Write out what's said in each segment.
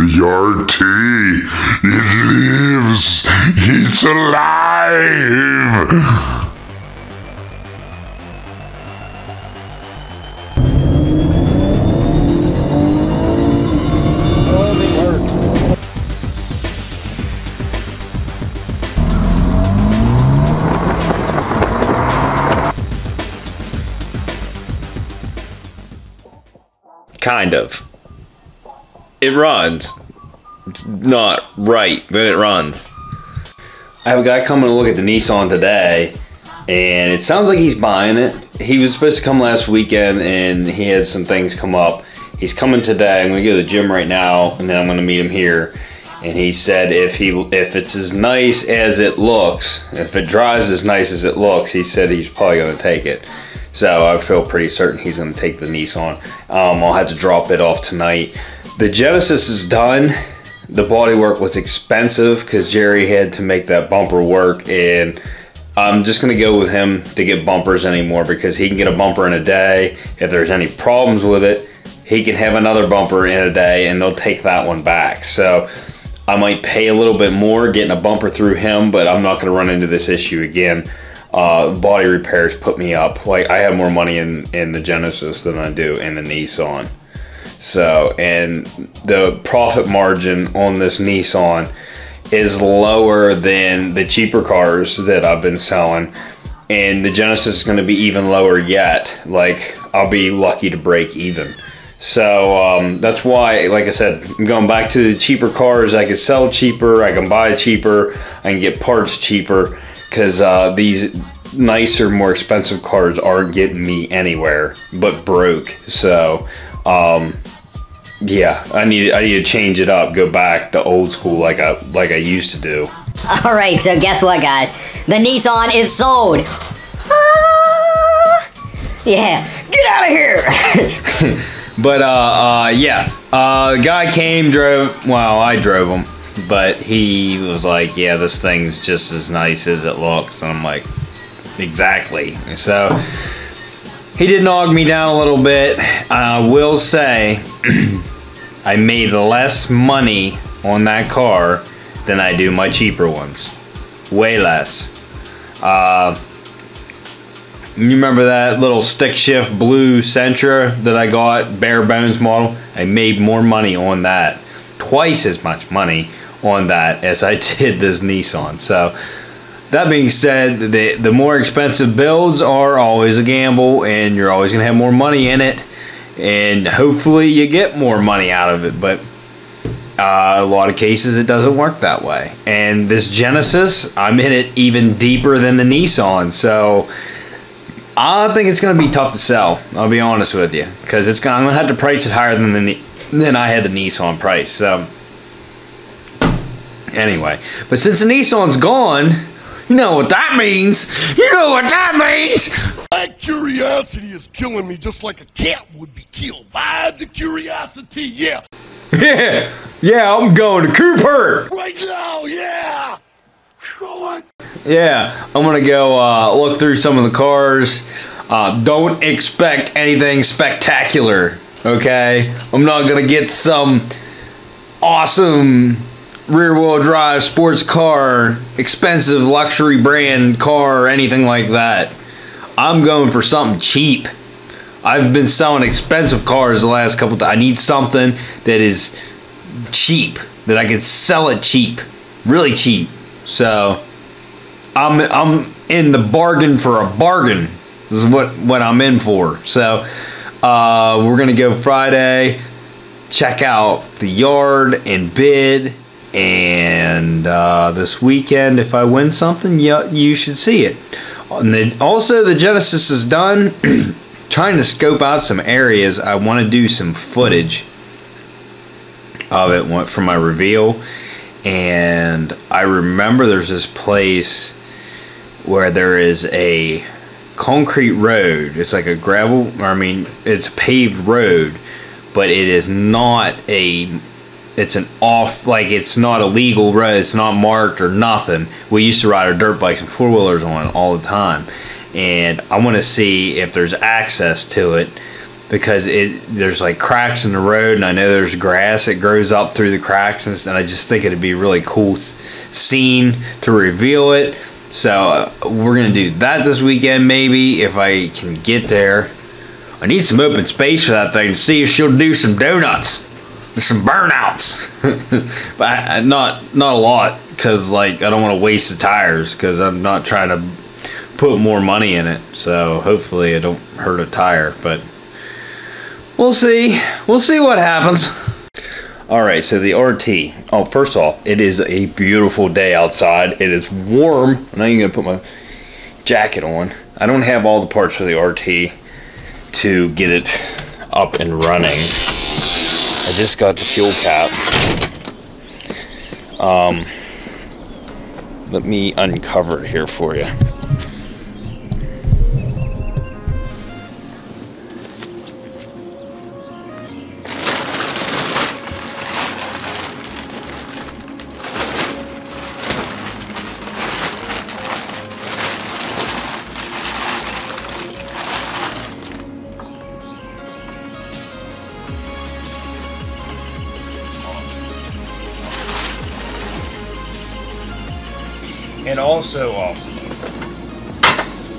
The RT, it lives, it's alive. Kind of. It runs. It's not right, but it runs. I have a guy coming to look at the Nissan today, and it sounds like he's buying it. He was supposed to come last weekend, and he had some things come up. He's coming today. I'm going to go to the gym right now, and then I'm going to meet him here. And he said if it's as nice as it looks, if it drives as nice as it looks, he said he's probably going to take it. So I feel pretty certain he's going to take the Nissan. I'll have to drop it off tonight. The Genesis is done. The bodywork was expensive because Jerry had to make that bumper work, and I'm just going to go with him to get bumpers anymore because he can get a bumper in a day. If there's any problems with it, he can have another bumper in a day, and they'll take that one back. So I might pay a little bit more getting a bumper through him, but I'm not going to run into this issue again. Body repairs put me up. Like, I have more money in the Genesis than I do in the Nissan. So, and the profit margin on this Nissan is lower than the cheaper cars that I've been selling. And the Genesis is going to be even lower yet. Like, I'll be lucky to break even. So, that's why, like I said, I'm going back to the cheaper cars. I can sell cheaper, I can buy cheaper, I can get parts cheaper. Because these nicer, more expensive cars aren't getting me anywhere but broke. So, yeah, I need to change it up, go back to old school like I used to do. All right, so guess what, guys? The Nissan is sold. Yeah, get out of here. But yeah, the guy came, drove. Well, I drove him. But he was like, yeah, this thing's just as nice as it looks. And I'm like, exactly. So he did knock me down a little bit. I will say I made less money on that car than I do my cheaper ones. Way less. You remember that little stick shift blue Sentra that I got, bare bones model? I made more money on that. Twice as much money on that as I did this Nissan. So that being said, the more expensive builds are always a gamble, and you're always gonna have more money in it, and hopefully you get more money out of it. But a lot of cases it doesn't work that way. And this Genesis, I'm in it even deeper than the Nissan, so I think it's gonna be tough to sell. I'll be honest with you, because I'm gonna have to price it higher than I had the Nissan price. So anyway, but since the Nissan's gone, you know what that means. You know what that means. My curiosity is killing me just like a cat would be killed by the curiosity, yeah. Yeah, I'm going to Copart. Right now, yeah. Going. Yeah, I'm going to go look through some of the cars. Don't expect anything spectacular, okay? I'm not going to get some awesome rear-wheel drive sports car, expensive luxury brand car, or anything like that. I'm going for something cheap. I've been selling expensive cars the last couple times. I need something that is cheap, that I can sell it cheap, really cheap. So I'm in the bargain for a bargain. This is what I'm in for. So we're gonna go Friday, check out the yard and bid. And this weekend, if I win something, you should see it. And then also, the Genesis is done. Trying to scope out some areas. I want to do some footage of it for my reveal. And I remember there's this place where there is a concrete road. It's like a it's a paved road, but it is not it's it's not a legal road. It's not marked or nothing. We used to ride our dirt bikes and four-wheelers on it all the time. And I want to see if there's access to it because there's like cracks in the road, and I know there's grass that grows up through the cracks, and I just think it'd be a really cool scene to reveal it. So we're gonna do that this weekend, maybe, if I can get there. I need some open space for that thing to see if she'll do some donuts, some burnouts, but not a lot, because like I don't want to waste the tires, because I'm not trying to put more money in it. So hopefully I don't hurt a tire, but we'll see what happens. All right, so the RT. Oh, first off, it is a beautiful day outside. It is warm. I'm not even gonna put my jacket on. I don't have all the parts for the RT to get it up and running. I just got the fuel cap. Let me uncover it here for you. And also,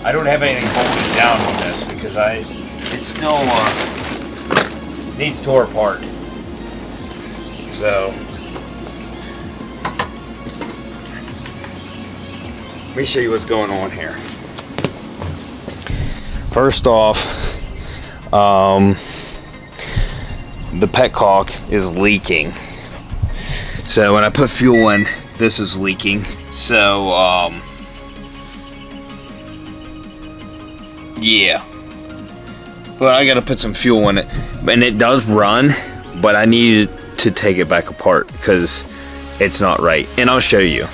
I don't have anything bolted down on this because it still needs tore apart. So let me show you what's going on here. First off, the petcock is leaking. So when I put fuel in, this is leaking. So yeah, but I gotta put some fuel in it, and it does run, but I needed to take it back apart because it's not right, and I'll show you.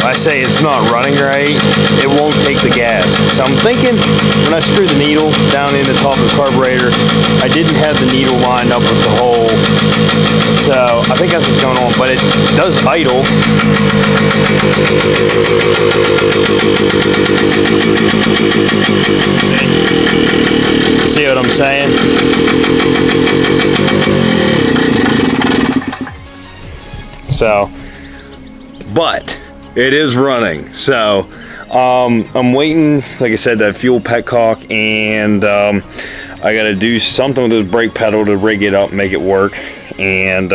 I say it's not running right, it won't take the gas. So I'm thinking when I screw the needle down in the top of the carburetor, I didn't have the needle lined up with the hole. So I think that's what's going on, but it does idle. See what I'm saying? So, but it is running. So I'm waiting, like I said, that fuel petcock, and I gotta do something with this brake pedal to rig it up, make it work. And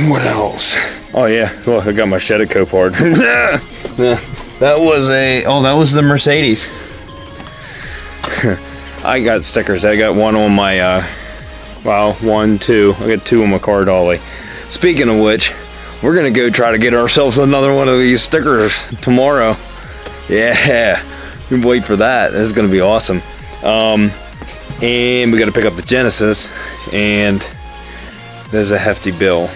what else? Oh yeah, well, I got my shed at Copart. That was the Mercedes. I got stickers. I got one on my well, one, two. I got two on my car dolly. Speaking of which, we're gonna go try to get ourselves another one of these stickers tomorrow. Yeah, we can wait for that. This is gonna be awesome. And we gotta pick up the Genesis, and there's a hefty bill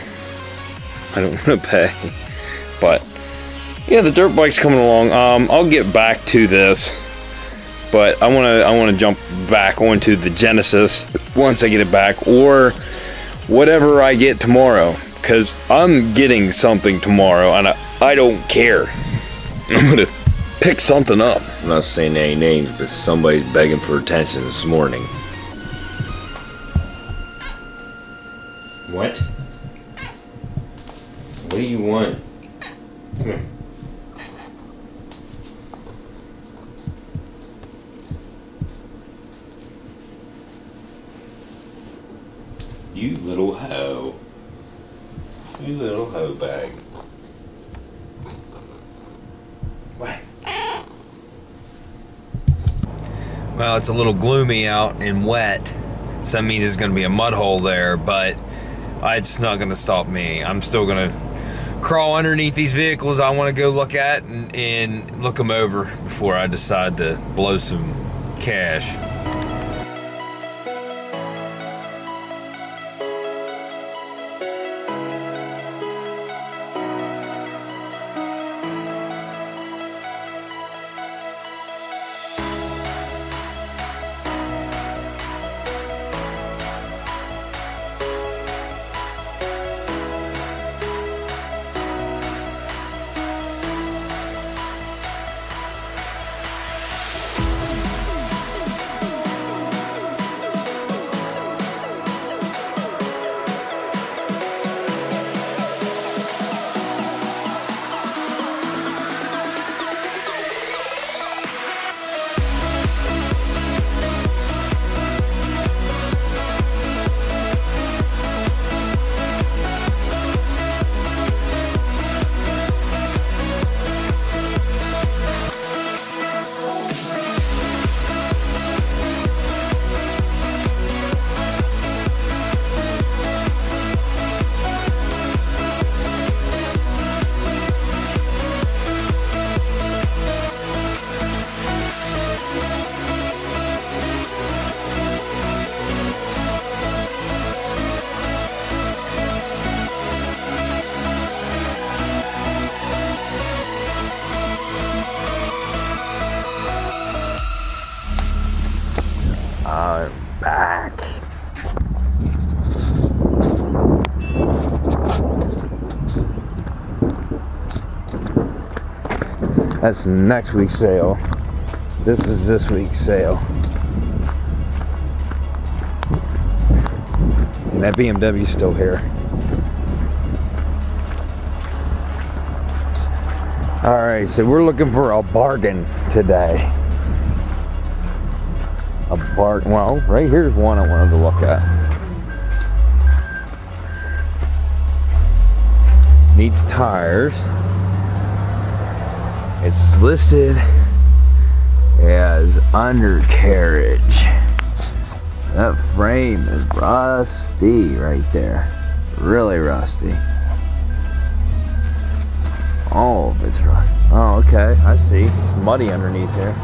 I don't want to pay. But yeah, the dirt bike's coming along. I'll get back to this, but I wanna jump back onto the Genesis once I get it back, or whatever I get tomorrow, because I'm getting something tomorrow, and I don't care. I'm gonna pick something up. I'm not saying any names, but somebody's begging for attention this morning. What? What do you want? Come here. You little hoe. You little hoe bag. What? Well, it's a little gloomy out and wet, so that means it's going to be a mud hole there, but it's not going to stop me. I'm still going to crawl underneath these vehicles I want to go look at and look them over before I decide to blow some cash. I'm back. That's next week's sale. This is this week's sale. And that BMW's still here. Alright, so we're looking for a bargain today. A bargain. Well, right here's one I wanted to look at. Needs tires. It's listed as undercarriage. That frame is rusty right there. Really rusty. All of it's rusty. Oh, okay. I see. Muddy underneath there.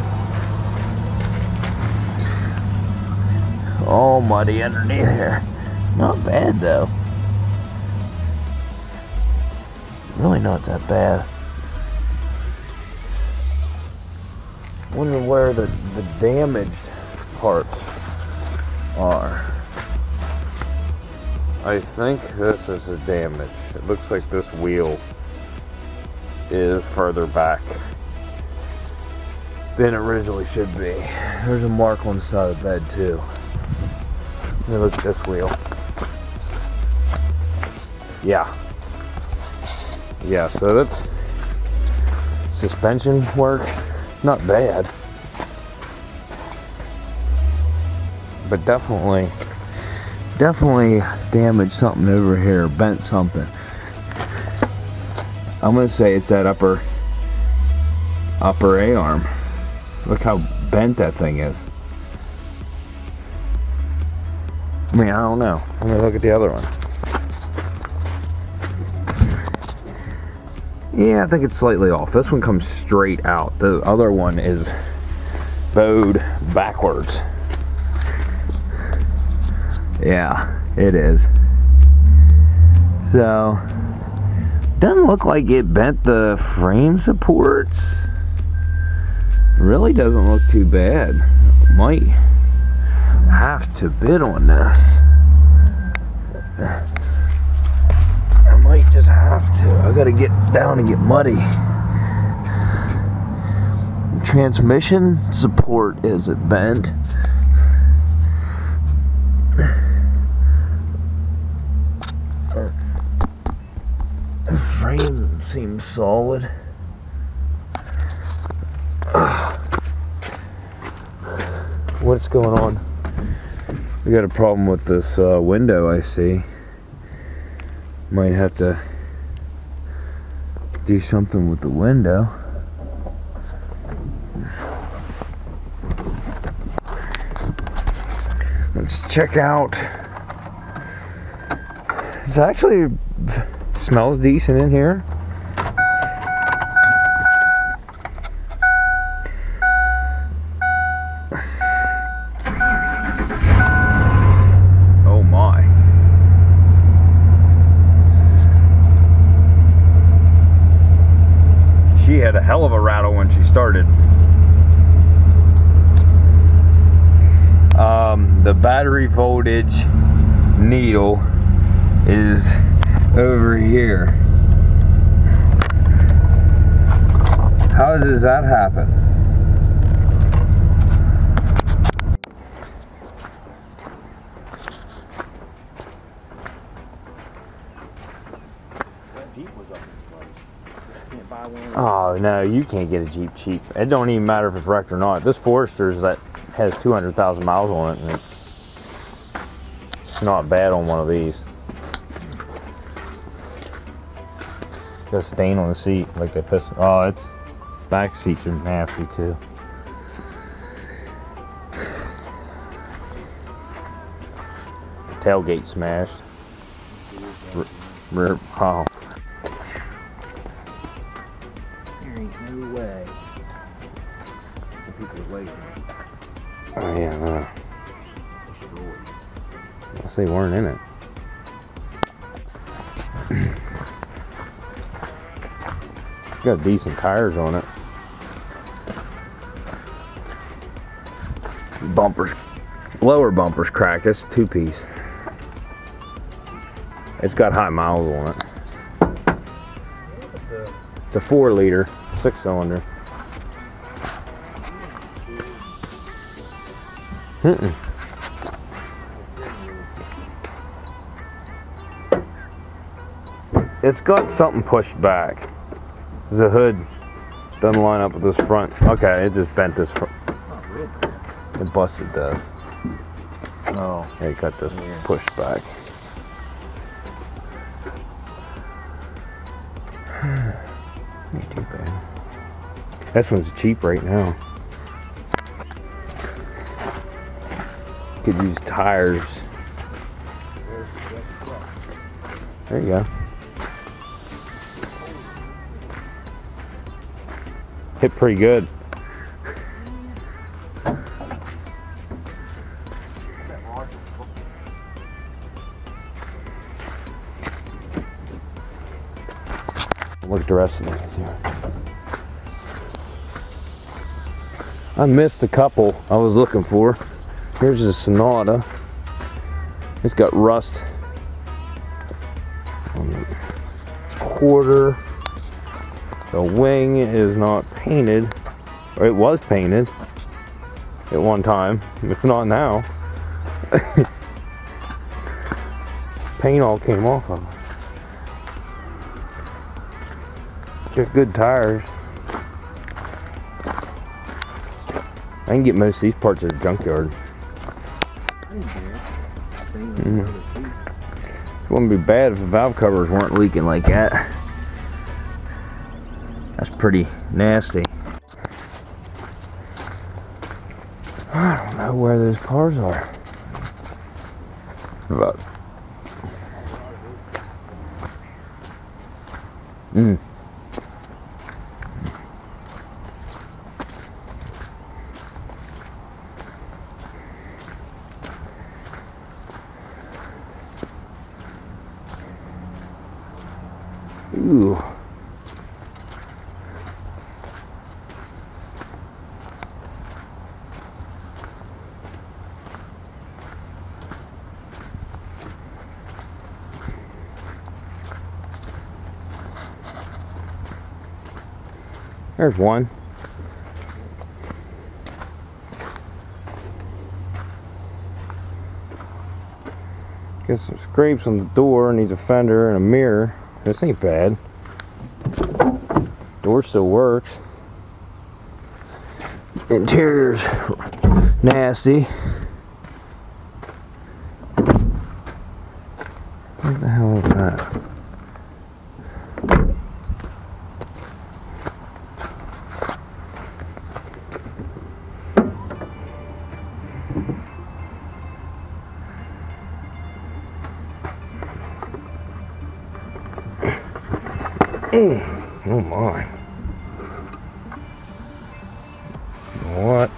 All muddy underneath here. Not bad though. Really not that bad. Wonder where the damaged parts are. I think this is the damage. It looks like this wheel is further back than it originally should be. There's a mark on the side of the bed too. Let me look at this wheel. Yeah. Yeah, so that's suspension work. Not bad. But definitely damaged something over here. Bent something. I'm gonna say it's that upper A-arm. Look how bent that thing is. I mean, I don't know. Let me look at the other one. Yeah, I think it's slightly off. This one comes straight out. The other one is bowed backwards. Yeah, it is. So, doesn't look like it bent the frame supports. Really doesn't look too bad. Might have to bid on this. I might just have to. I gotta get down and get muddy. Transmission support isn't bent. The frame seems solid. What's going on? We got a problem with this window, I see. Might have to do something with the window. let's check out. It actually smells decent in here. Oh my. She had a hell of a rattle when she started. The battery voltage needle is over here. How does that happen? Oh no, you can't get a Jeep cheap. It don't even matter if it's wrecked or not. This Forester's that has 200,000 miles on it, and it's not bad on one of these. Got a stain on the seat, like they pissed. Oh, its back seats are nasty too. Tailgate smashed. Rear, oh. There ain't no way. The people are waiting. Oh yeah, no. Unless they weren't in it. Got decent tires on it. Bumpers, lower bumper's cracked. It's a two-piece. It's got high miles on it. It's a 4-liter, 6-cylinder. It's got something pushed back. The hood doesn't line up with this front. Okay, it just bent this front. It busted this. Oh. Yeah, it got this pushed back. Ain't too bad. This one's cheap right now. Could use tires. There you go. Hit pretty good. Look at the rest of these here. I missed a couple I was looking for. Here's a Sonata. It's got rust on the quarter. The wing is not painted, or it was painted at one time. It's not now. Paint all came off of it. Got good tires. I can get most of these parts at the junkyard. It wouldn't be bad if the valve covers weren't leaking like that. That's pretty nasty. I don't know where those cars are. But ooh. There's one. Got some scrapes on the door, needs a fender and a mirror. This ain't bad. Door still works. Interior's nasty. What the hell is that? Oh my. What?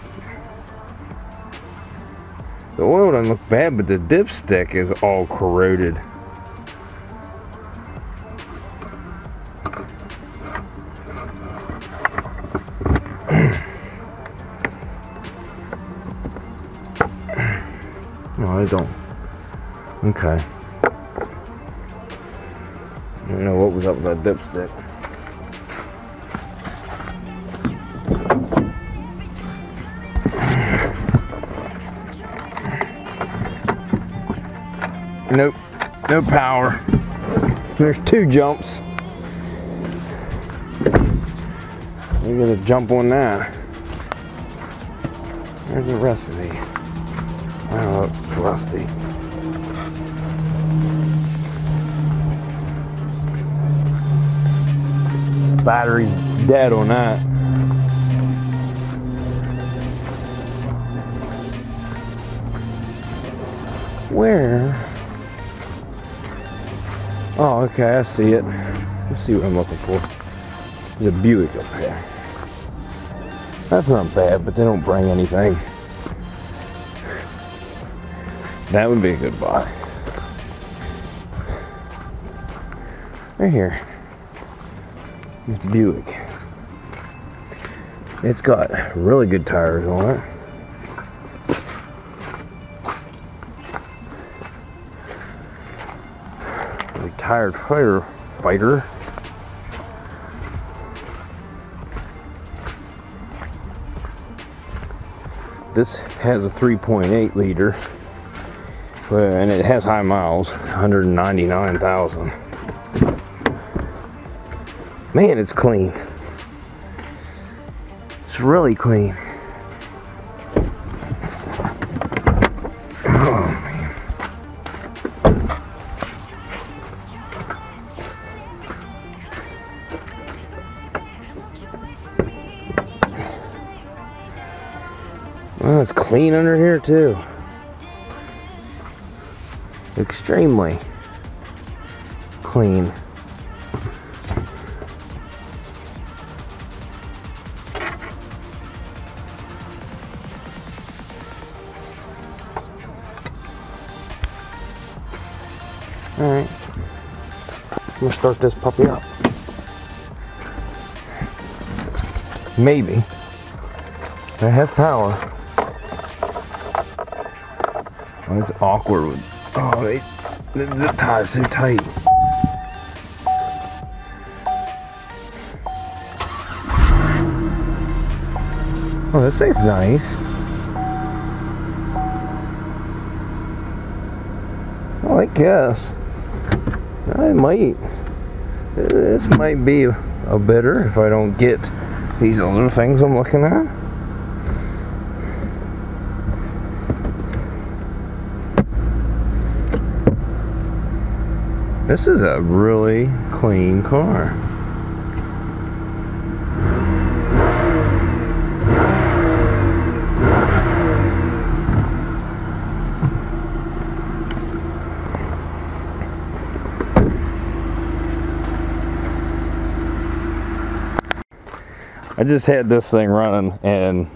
The oil doesn't look bad, but the dipstick is all corroded. No, I don't. Okay. I don't know what was up with that dipstick. Nope, no power. There's 2 jumps. We're gonna jump on that. Where's the rest of these? Oh, it's rusty. Battery's dead on that. Where? Oh, okay, I see it. Let's see what I'm looking for. There's a Buick up there. That's not bad, but they don't bring anything. That would be a good buy. Right here. This Buick. It's got really good tires on it. Retired firefighter. This has a 3.8 liter, and it has high miles, 199,000. Man, it's clean. It's really clean. Oh, man. Oh, it's clean under here too. Extremely clean. Alright, I'm gonna start this puppy up. Maybe. I have power. Oh, it's awkward with, oh, the tie's so tight. Oh, this thing's nice. Well, I guess. I might. This might be a bidder if I don't get these other things I'm looking at. This is a really clean car. I just had this thing running and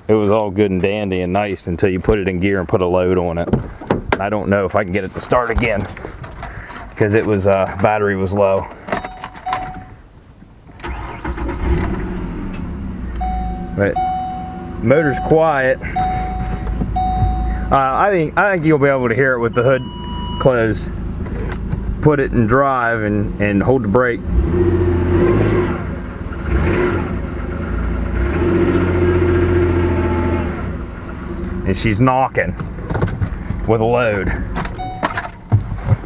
it was all good and dandy and nice until you put it in gear and put a load on it. I don't know if I can get it to start again because it was battery was low. But motor's quiet. I think you'll be able to hear it with the hood closed. Put it in drive and hold the brake. And she's knocking with a load.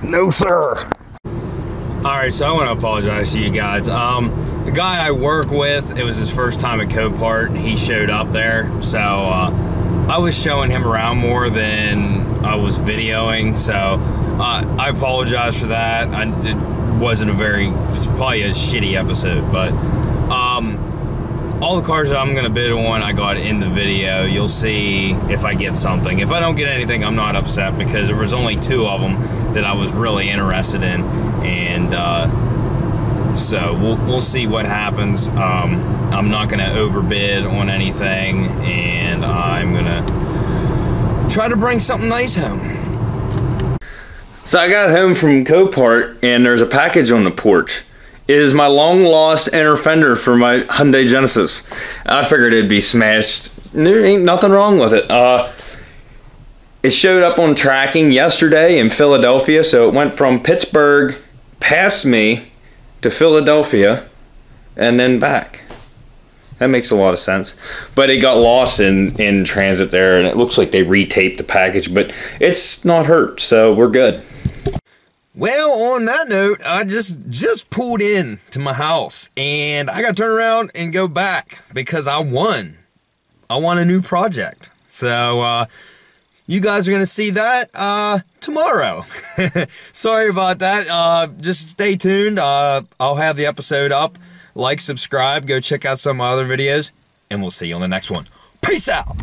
No, sir. Alright, so I want to apologize to you guys. The guy I work with, it was his first time at Copart. He showed up there, so I was showing him around more than I was videoing, so I apologize for that. It wasn't it's probably a shitty episode, but all the cars that I'm going to bid on, I got in the video. You'll see if I get something. If I don't get anything, I'm not upset because there was only 2 of them that I was really interested in. And So we'll see what happens. I'm not going to overbid on anything, and I'm going to try to bring something nice home. So I got home from Copart, and there's a package on the porch. It is my long lost inner fender for my Hyundai Genesis. I figured it'd be smashed. There ain't nothing wrong with it. It showed up on tracking yesterday in Philadelphia, so it went from Pittsburgh past me to Philadelphia and then back. That makes a lot of sense. But it got lost in transit there, and it looks like they retaped the package, but it's not hurt, so we're good. Well, on that note, I just pulled in to my house, and I got to turn around and go back because I won. I won a new project. So, you guys are going to see that tomorrow. Sorry about that. Just stay tuned. I'll have the episode up. Like, subscribe, go check out some other videos, and we'll see you on the next one. Peace out!